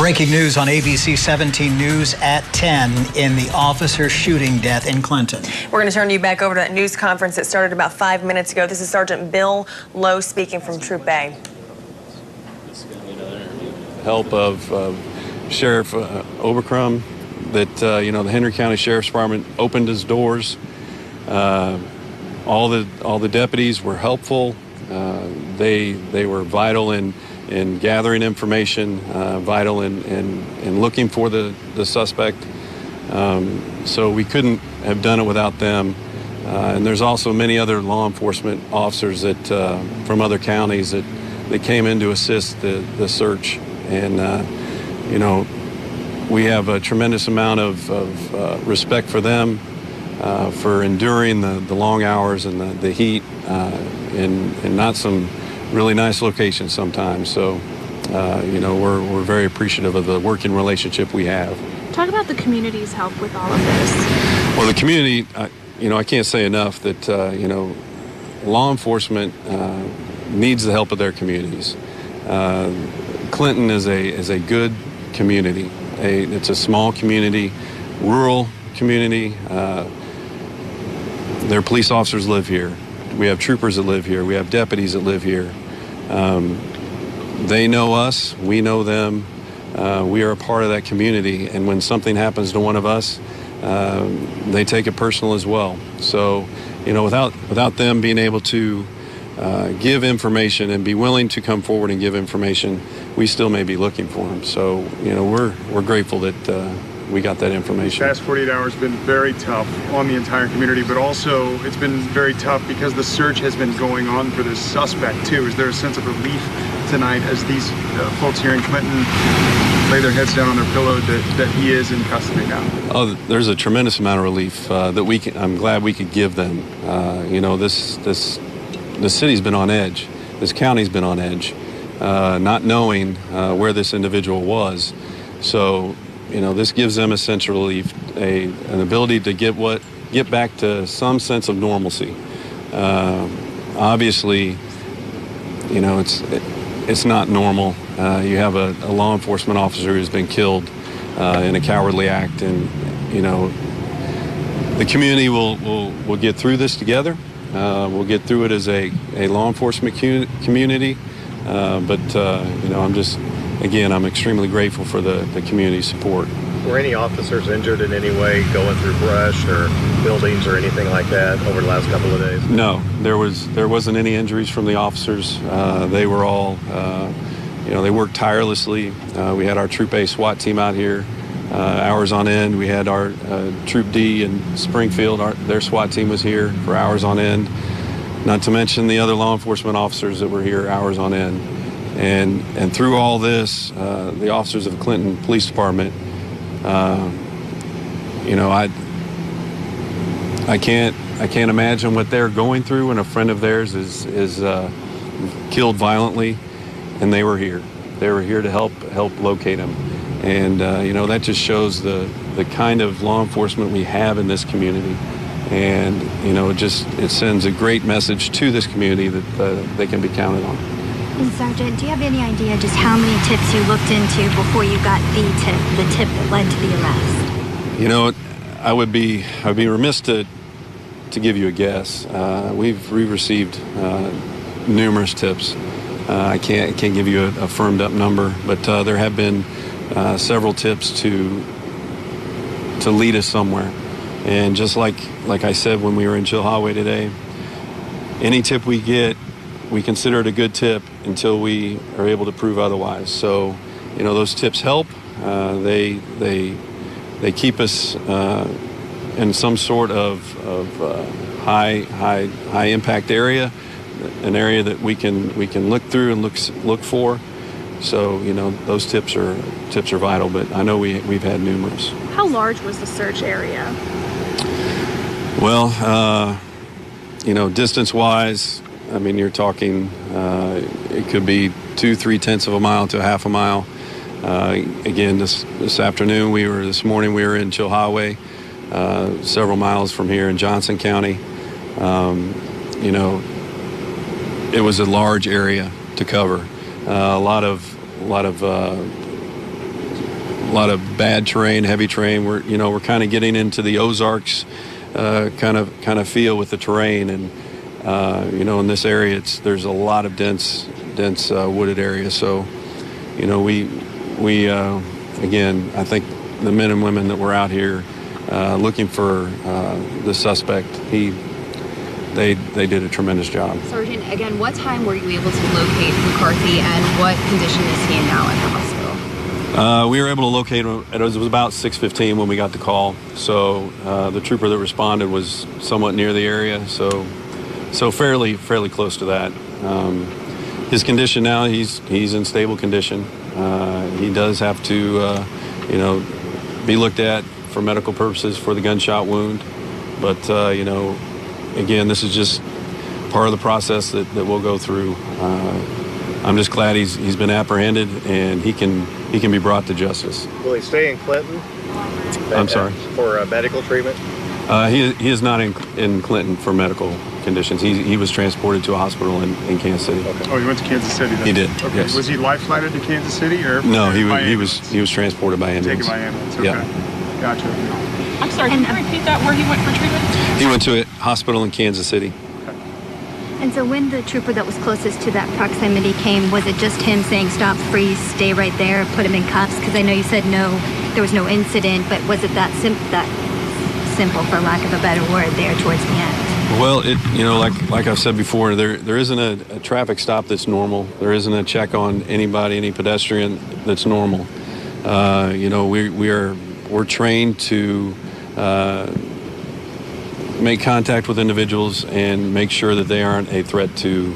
Breaking news on ABC 17 News at 10 in the officer shooting death in Clinton. We're going to turn you back over to that news conference that started about 5 minutes ago. This is Sergeant Bill Lowe speaking from Troop A. Help of Sheriff Obercrum, that the Henry County Sheriff's Department opened his doors. All the deputies were helpful. They were vital in gathering information, vital in looking for the suspect. So we couldn't have done it without them. And there's also many other law enforcement officers that from other counties that came in to assist the search. And we have a tremendous amount of respect for them for enduring the long hours and the heat in not some really nice locations sometimes. So, we're very appreciative of the working relationship we have. Talk about the community's help with all of this. Well, the community, I can't say enough that, law enforcement needs the help of their communities. Clinton is a good community. It's a small community, rural community. Their police officers live here. We have troopers that live here. We have deputies that live here. They know us. We know them. We are a part of that community. And when something happens to one of us, they take it personal as well. So, without them being able to give information and be willing to come forward and give information, we still may be looking for them. So, we're grateful that we got that information. The past 48 hours have been very tough on the entire community, but also it's been very tough because the search has been going on for this suspect too. Is there a sense of relief tonight as these folks here in Clinton lay their heads down on their pillow that he is in custody now? Oh, there's a tremendous amount of relief that I'm glad we could give them. The city's been on edge. This county's been on edge, not knowing where this individual was. So, this gives them a sense of relief, an ability to get back to some sense of normalcy. Obviously, it's not normal. You have a law enforcement officer who's been killed in a cowardly act, and the community will get through this together. We'll get through it as a law enforcement community, but I'm extremely grateful for the community support. Were any officers injured in any way going through brush or buildings or anything like that over the last couple of days? No, there wasn't any injuries from the officers. They were all, they worked tirelessly. We had our Troop A SWAT team out here hours on end. We had our Troop D in Springfield. Their SWAT team was here for hours on end. Not to mention the other law enforcement officers that were here hours on end. And through all this, the officers of the Clinton Police Department, I can't imagine what they're going through when a friend of theirs is killed violently, and they were here. They were here to help locate him, and that just shows the kind of law enforcement we have in this community, and it sends a great message to this community that they can be counted on. And Sergeant, do you have any idea just how many tips you looked into before you got the tip that led to the arrest? I would be remiss to give you a guess. We've received numerous tips. I can't give you a firmed up number, but there have been several tips to lead us somewhere. And just like I said when we were in Chilhowee today, any tip we get, we consider it a good tip until we are able to prove otherwise. So, those tips help. They keep us in some sort of high impact area, an area that we can look through and look for. So, those tips are vital. But I know we've had numerous. How large was the search area? Well, distance-wise, you're talking, it could be 2-3 of a mile to a half a mile. Again, this afternoon, this morning we were in Chilhowee, several miles from here in Johnson County. It was a large area to cover. A lot of bad terrain, heavy terrain. We're kind of getting into the Ozarks kind of feel with the terrain, and in this area there's a lot of dense wooded area. So we again, I think the men and women that were out here looking for the suspect, they did a tremendous job. Sergeant, again, what time were you able to locate McCarthy, and what condition is he in now at the hospital? We were able to locate him. It was about 6:15 when we got the call. So the trooper that responded was somewhat near the area, so fairly close to that. His condition now, he's in stable condition. He does have to, be looked at for medical purposes for the gunshot wound, but again, this is just part of the process that we'll go through. I'm just glad he's been apprehended and he can be brought to justice. Will he stay in Clinton? I'm sorry? For medical treatment? He is not in Clinton for medical conditions. He was transported to a hospital in Kansas City. Oh, he went to Kansas City then? He did, Okay. yes. Was he life-flighted to Kansas City or? No, he by was transported by ambulance. Taken by ambulance, okay. Yeah. Gotcha. I'm sorry, can you repeat that, where he went for treatment? He went to a hospital in Kansas City. And so when the trooper that was closest to that proximity came, was it just him saying, stop, freeze, stay right there, put him in cuffs? Because I know you said no, there was no incident, but was it that simple, for lack of a better word, there towards the end? Well, like I've said before, there isn't a traffic stop that's normal. There isn't a check on any pedestrian that's normal. We're trained to make contact with individuals and make sure that they aren't a threat to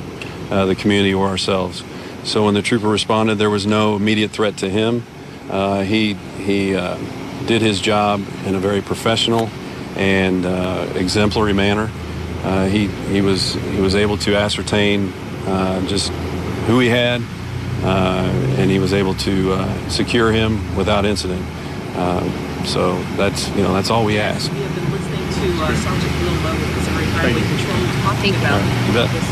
the community or ourselves. So when the trooper responded, there was no immediate threat to him. He did his job in a very professional and exemplary manner. He was able to ascertain just who he had, and he was able to secure him without incident. So that's all we ask. We have been listening to Sergeant Bill Lowe with Missouri Highway Patrol talking about You bet. this.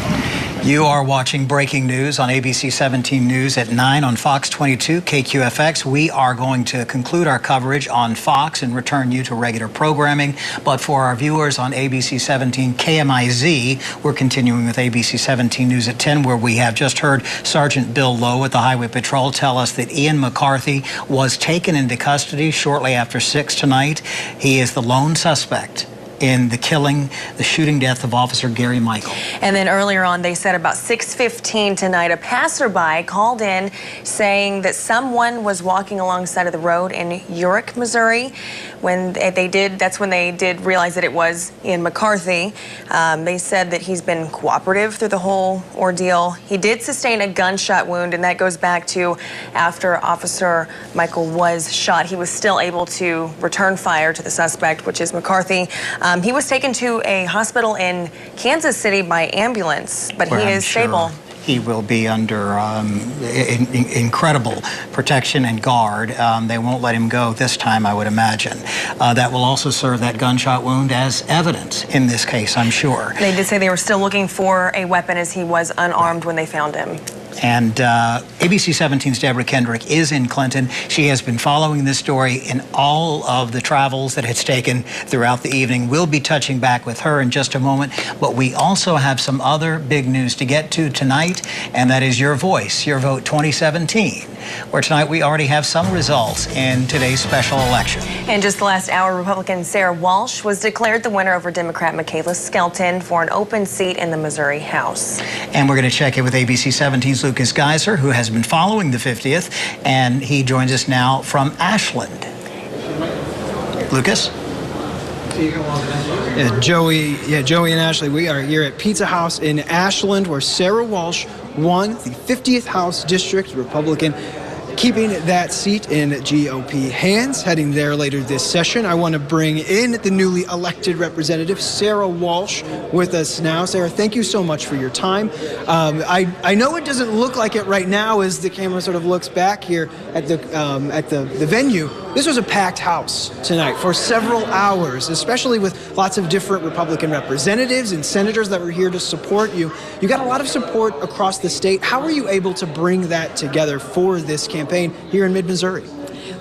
You are watching breaking news on ABC 17 News at 9 on Fox 22 KQFX. We are going to conclude our coverage on Fox and return you to regular programming. But for our viewers on ABC 17 KMIZ, we're continuing with ABC 17 News at 10, where we have just heard Sergeant Bill Lowe with the Highway Patrol tell us that Ian McCarthy was taken into custody shortly after 6 tonight. He is the lone suspect in the shooting death of Officer Gary Michael. And then earlier on, they said about 6:15 tonight, a passerby called in saying that someone was walking alongside of the road in Urick, Missouri. That's when they did realize that it was Ian McCarthy. They said that he's been cooperative through the whole ordeal. He did sustain a gunshot wound, and that goes back to after Officer Michael was shot. He was still able to return fire to the suspect, which is McCarthy. He was taken to a hospital in Kansas City by ambulance, but he is stable. He will be under incredible protection and guard. They won't let him go this time, I would imagine. That will also serve that gunshot wound as evidence in this case, I'm sure. They did say they were still looking for a weapon as he was unarmed when they found him. And ABC 17's Deborah Kendrick is in Clinton. She has been following this story in all of the travels that it's taken throughout the evening. We'll be touching back with her in just a moment. But we also have some other big news to get to tonight, and that is Your Voice, Your Vote 2017, where tonight we already have some results in today's special election. In just the last hour, Republican Sarah Walsh was declared the winner over Democrat Michaela Skelton for an open seat in the Missouri House. And we're going to check in with ABC 17's Lucas Geiser, who has been following the 50th, and he joins us now from Ashland. Lucas? Joey and Ashley, we are here at Pizza House in Ashland, where Sarah Walsh won the 50th House District, Republican, keeping that seat in GOP hands. Heading there later this session, I want to bring in the newly elected representative, Sarah Walsh, with us now. Sarah, thank you so much for your time. I know it doesn't look like it right now as the camera sort of looks back here at the venue. This was a packed house tonight for several hours, especially with lots of different Republican representatives and senators that were here to support you. You got a lot of support across the state. How were you able to bring that together for this campaign here in mid-Missouri?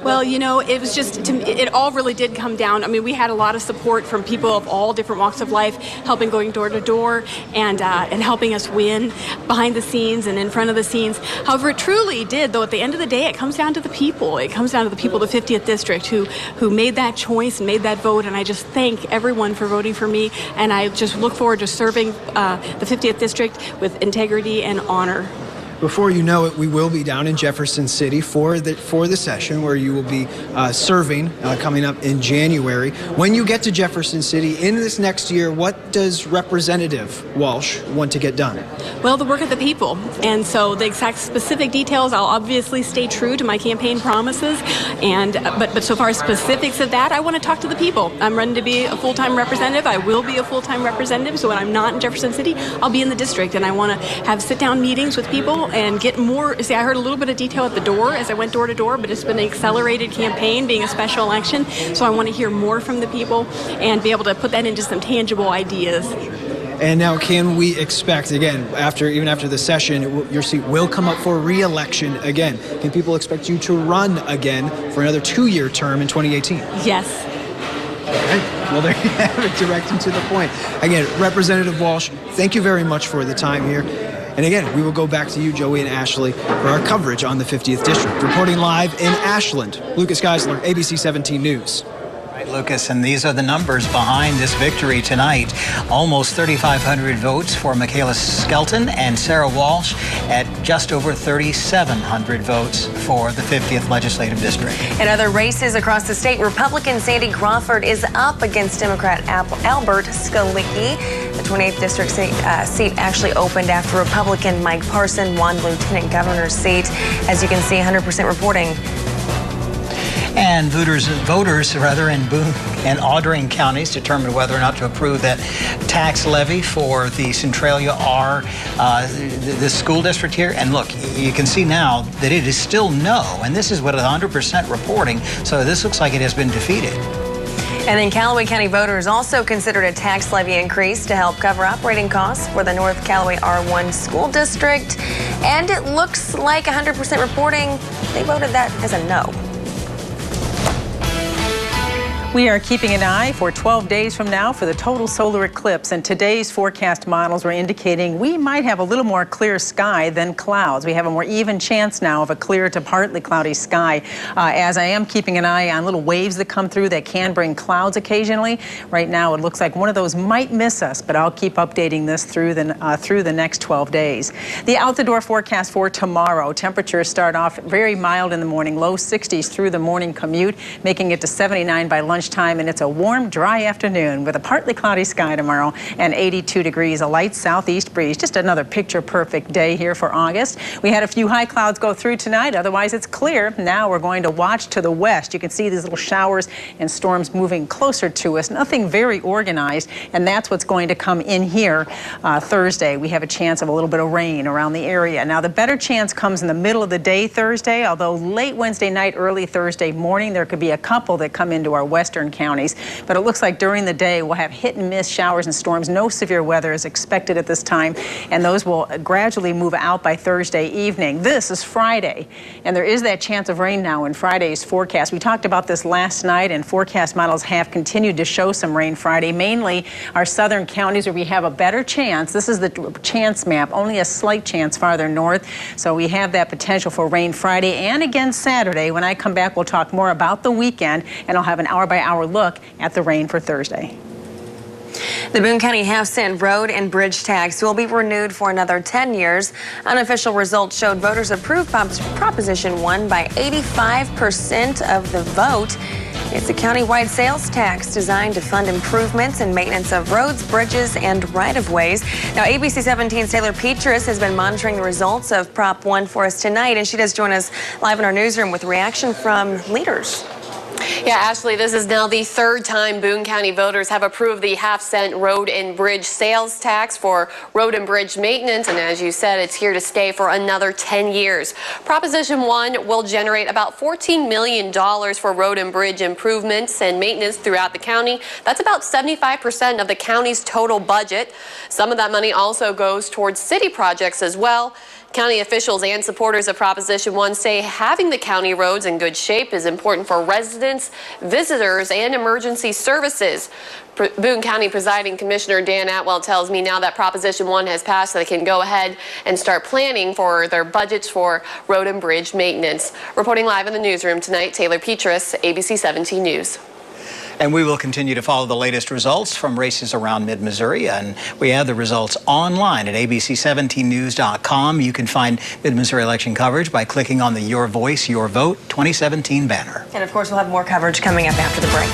Well, you know, it was just, it all really did come down. I mean, we had a lot of support from people of all different walks of life, helping going door to door and helping us win behind the scenes and in front of the scenes. However, it truly did, though, at the end of the day, it comes down to the people. It comes down to the people of the 50th District who made that choice and made that vote. And I just thank everyone for voting for me. And I just look forward to serving the 50th District with integrity and honor. Before you know it, we will be down in Jefferson City for the session where you will be serving coming up in January. When you get to Jefferson City in this next year, what does Representative Walsh want to get done? Well, the work of the people. And so the exact specific details, I'll obviously stay true to my campaign promises. But so far as specifics of that, I want to talk to the people. I'm running to be a full-time representative. I will be a full-time representative. So when I'm not in Jefferson City, I'll be in the district. And I want to have sit-down meetings with people and get more. See, I heard a little bit of detail at the door as I went door to door, but it's been an accelerated campaign being a special election. So I want to hear more from the people and be able to put that into some tangible ideas. And now, can we expect, again, even after the session, your seat will come up for re-election again? Can people expect you to run again for another 2-year term in 2018? Yes. All right. Well, there you have it, direct and to the point. Again, Representative Walsh, thank you very much for the time here. And again, we will go back to you, Joey and Ashley, for our coverage on the 50th District. Reporting live in Ashland, Lucas Geisler, ABC 17 News. Right, Lucas, and these are the numbers behind this victory tonight. Almost 3,500 votes for Michaela Skelton and Sarah Walsh at just over 3,700 votes for the 50th Legislative District. In other races across the state, Republican Sandy Crawford is up against Democrat Albert Skalicki. The 28th District seat actually opened after Republican Mike Parson won Lieutenant Governor's seat. As you can see, 100% reporting. And voters in Boone and Audrain counties determined whether or not to approve that tax levy for the Centralia R, the school district here. And look, you can see now that it is still no, and this is with 100% reporting, so this looks like it has been defeated. And then Callaway County voters also considered a tax levy increase to help cover operating costs for the North Callaway R1 school district. And it looks like 100% reporting, they voted that as a no. We are keeping an eye for 12 days from now for the total solar eclipse, and today's forecast models were indicating we might have a little more clear sky than clouds. We have a more even chance now of a clear to partly cloudy sky, as I am keeping an eye on little waves that come through that can bring clouds occasionally. Right now it looks like one of those might miss us, but I'll keep updating this through the next 12 days. The out-the-door forecast for tomorrow, temperatures start off very mild in the morning, low 60s through the morning commute, making it to 79 by lunchtime, and it's a warm, dry afternoon with a partly cloudy sky tomorrow and 82 degrees, a light southeast breeze. Just another picture-perfect day here for August. We had a few high clouds go through tonight. Otherwise, it's clear. Now we're going to watch to the west. You can see these little showers and storms moving closer to us. Nothing very organized, and that's what's going to come in here Thursday. We have a chance of a little bit of rain around the area. Now, the better chance comes in the middle of the day Thursday, although late Wednesday night, early Thursday morning, there could be a couple that come into our western counties. But it looks like during the day we'll have hit and miss showers and storms. No severe weather is expected at this time, and those will gradually move out by Thursday evening. This is Friday, and there is that chance of rain now in Friday's forecast. We talked about this last night, and forecast models have continued to show some rain Friday, mainly our southern counties where we have a better chance. This is the chance map, only a slight chance farther north. So we have that potential for rain Friday and again Saturday. When I come back, we'll talk more about the weekend, and I'll have an hour-by-hour look at the rain for Thursday. The Boone County half-cent road and bridge tax will be renewed for another 10 years. Unofficial results showed voters approved Proposition 1 by 85% of the vote. It's a county-wide sales tax designed to fund improvements and maintenance of roads, bridges, and right-of-ways. Now, ABC 17's Taylor Petrus has been monitoring the results of Prop 1 for us tonight, and she does join us live in our newsroom with reaction from leaders. Yeah, Ashley, this is now the third time Boone County voters have approved the half-cent road and bridge sales tax for road and bridge maintenance. And as you said, it's here to stay for another 10 years. Proposition 1 will generate about $14 million for road and bridge improvements and maintenance throughout the county. That's about 75% of the county's total budget. Some of that money also goes towards city projects as well. County officials and supporters of Proposition 1 say having the county roads in good shape is important for residents, visitors, and emergency services. Boone County Presiding Commissioner Dan Atwell tells me now that Proposition 1 has passed, they can go ahead and start planning for their budgets for road and bridge maintenance. Reporting live in the newsroom tonight, Taylor Petras, ABC 17 News. And we will continue to follow the latest results from races around mid-Missouri, and we have the results online at abc17news.com. You can find mid-Missouri election coverage by clicking on the Your Voice, Your Vote 2017 banner. And of course, we'll have more coverage coming up after the break.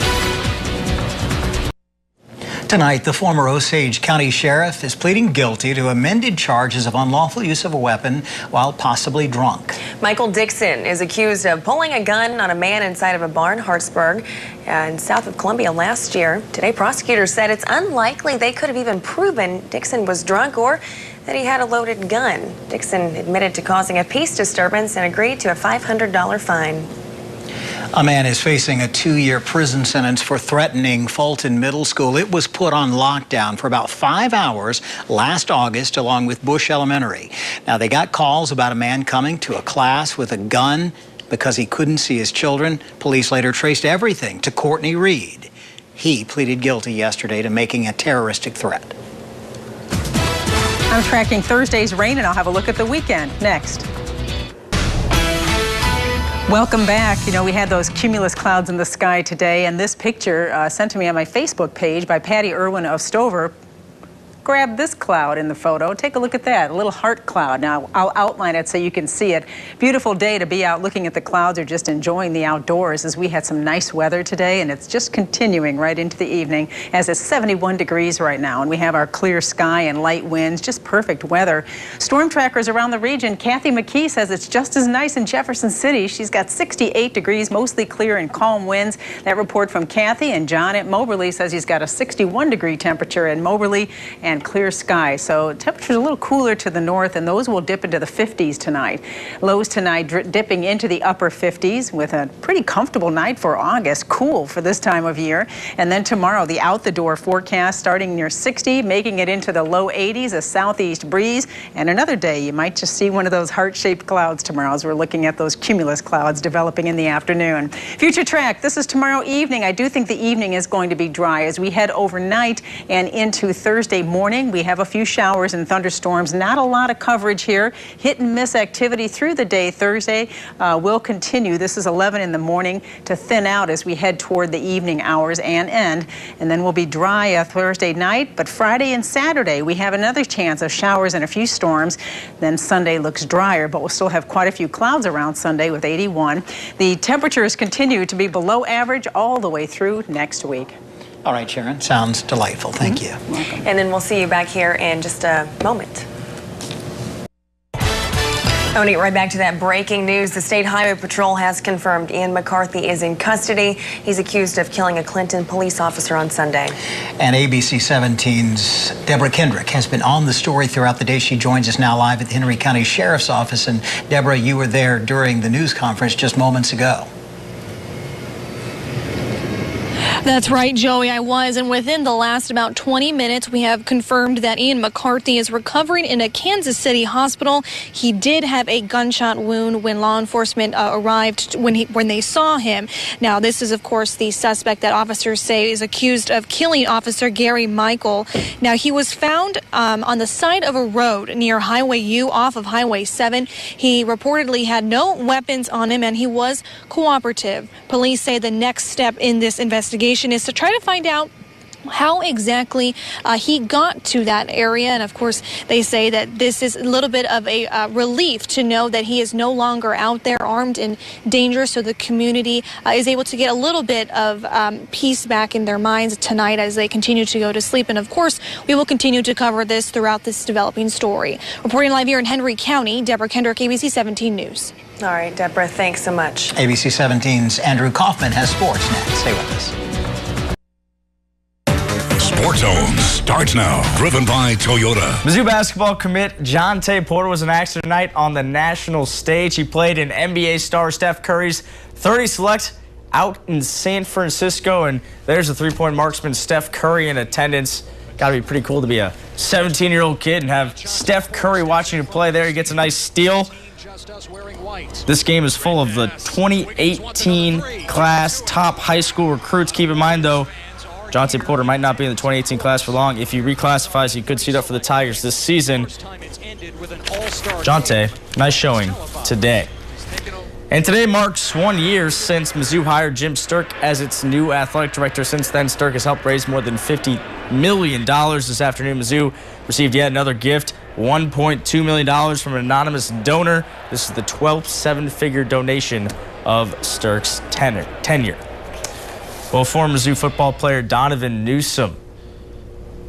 Tonight, the former Osage County Sheriff is pleading guilty to amended charges of unlawful use of a weapon while possibly drunk. Michael Dixon is accused of pulling a gun on a man inside of a bar in Hartsburg and south of Columbia last year. Today, prosecutors said it's unlikely they could have even proven Dixon was drunk or that he had a loaded gun. Dixon admitted to causing a peace disturbance and agreed to a $500 fine. A man is facing a 2-year prison sentence for threatening Fulton Middle School. It was put on lockdown for about 5 hours last August along with Bush Elementary. Now, they got calls about a man coming to a class with a gun because he couldn't see his children. Police later traced everything to Courtney Reed. He pleaded guilty yesterday to making a terroristic threat. I'm tracking Thursday's rain, and I'll have a look at the weekend next. Welcome back. You know, we had those cumulus clouds in the sky today, and this picture sent to me on my Facebook page by Patty Irwin of Stover. Grab this cloud in the photo. Take a look at that, a little heart cloud. Now, I'll outline it so you can see it. Beautiful day to be out looking at the clouds or just enjoying the outdoors, as we had some nice weather today, and it's just continuing right into the evening as it's 71 degrees right now, and we have our clear sky and light winds, just perfect weather. Storm trackers around the region, Kathy McKee says it's just as nice in Jefferson City. She's got 68 degrees, mostly clear and calm winds. That report from Kathy. And John at Moberly says he's got a 61-degree temperature in Moberly and clear sky. So temperatures a little cooler to the north, and those will dip into the 50s tonight. Lows tonight dipping into the upper 50s with a pretty comfortable night for August. Cool for this time of year. And then tomorrow, the out-the-door forecast starting near 60, making it into the low 80s, a southeast breeze. And another day, you might just see one of those heart-shaped clouds tomorrow as we're looking at those cumulus clouds developing in the afternoon. Future track, this is tomorrow evening. I do think the evening is going to be dry as we head overnight and into Thursday morning. We have a few showers and thunderstorms. Not a lot of coverage here. Hit and miss activity through the day. Thursday will continue. This is 11 in the morning to thin out as we head toward the evening hours and end. And then we'll be dry Thursday night. But Friday and Saturday, we have another chance of showers and a few storms. Then Sunday looks drier, but we'll still have quite a few clouds around Sunday with 81. The temperatures continue to be below average all the way through next week. All right, Sharon. Sounds delightful. Thank you. Welcome. And then we'll see you back here in just a moment. I want to get right back to that breaking news. The State Highway Patrol has confirmed Ian McCarthy is in custody. He's accused of killing a Clinton police officer on Sunday. And ABC 17's Deborah Kendrick has been on the story throughout the day. She joins us now live at the Henry County Sheriff's Office. And Deborah, you were there during the news conference just moments ago. That's right, Joey, I was. And within the last about 20 minutes, we have confirmed that Ian McCarthy is recovering in a Kansas City hospital. He did have a gunshot wound when law enforcement arrived when they saw him. Now, this is, of course, the suspect that officers say is accused of killing Officer Gary Michael. Now, he was found on the side of a road near Highway U off of Highway 7. He reportedly had no weapons on him, and he was cooperative. Police say the next step in this investigation is to try to find out how exactly he got to that area. And of course, they say that this is a little bit of a relief to know that he is no longer out there armed and dangerous, so the community is able to get a little bit of peace back in their minds tonight as they continue to go to sleep. And of course, we will continue to cover this throughout this developing story. Reporting live here in Henry County, Deborah Kendrick, ABC 17 News. All right, Deborah, thanks so much. ABC 17's Andrew Kaufman has sports next. Stay with us. Sports Zone starts now. Driven by Toyota. Mizzou basketball commit Jontay Porter was in action tonight on the national stage. He played in NBA star Steph Curry's 30 select out in San Francisco. And there's the three-point marksman Steph Curry in attendance. Got to be pretty cool to be a 17-year-old kid and have Steph Curry watching you play there. He gets a nice steal. This game is full of the 2018 class top high school recruits. Keep in mind, though, Jontay Porter might not be in the 2018 class for long. If he reclassifies, he could suit up for the Tigers this season. Jontay, nice showing today. And today marks 1 year since Mizzou hired Jim Sterk as its new athletic director. Since then, Sterk has helped raise more than $50 million. This afternoon, Mizzou received yet another gift, $1.2 million from an anonymous donor. This is the 12th seven-figure donation of Sterk's tenure. Well, former Mizzou football player Donovan Newsome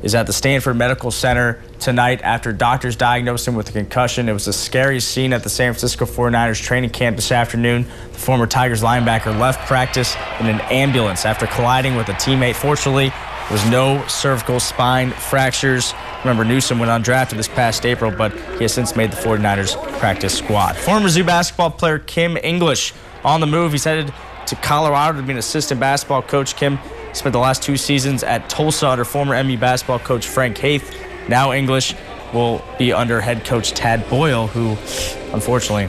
is at the Stanford Medical Center tonight after doctors diagnosed him with a concussion. It was a scary scene at the San Francisco 49ers training camp this afternoon. The former Tigers linebacker left practice in an ambulance after colliding with a teammate. Fortunately, there was no cervical spine fractures. Remember, Newsome went undrafted this past April, but he has since made the 49ers practice squad. Former Mizzou basketball player Kim English on the move. He's headed to Colorado to be an assistant basketball coach. Kim spent the last 2 seasons at Tulsa under former MU basketball coach Frank Haith. Now English will be under head coach Tad Boyle, who, unfortunately,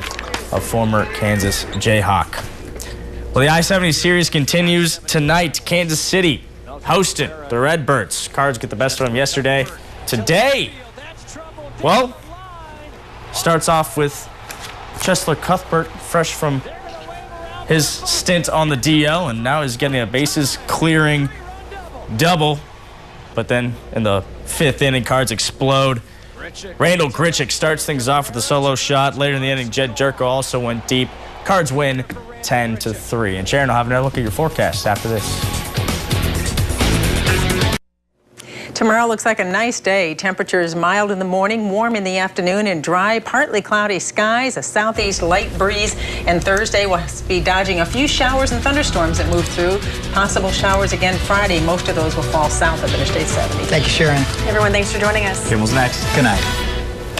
a former Kansas Jayhawk. Well, the I-70 series continues tonight. Kansas City hosting the Redbirds. Cards get the best of them yesterday. Today, well, starts off with Chesler Cuthbert, fresh from his stint on the DL, and now he's getting a bases clearing double. But then in the 5th inning, Cards explode. Randall Grichuk starts things off with a solo shot. Later in the inning, Jed Jerko also went deep. Cards win 10-3. And Sharon will have another look at your forecast after this. Tomorrow looks like a nice day. Temperatures mild in the morning, warm in the afternoon, and dry, partly cloudy skies, a southeast light breeze. And Thursday we'll be dodging a few showers and thunderstorms that move through. Possible showers again Friday. Most of those will fall south of Interstate 70. Thank you, Sharon. Everyone, thanks for joining us. Kimmel's next. Good night.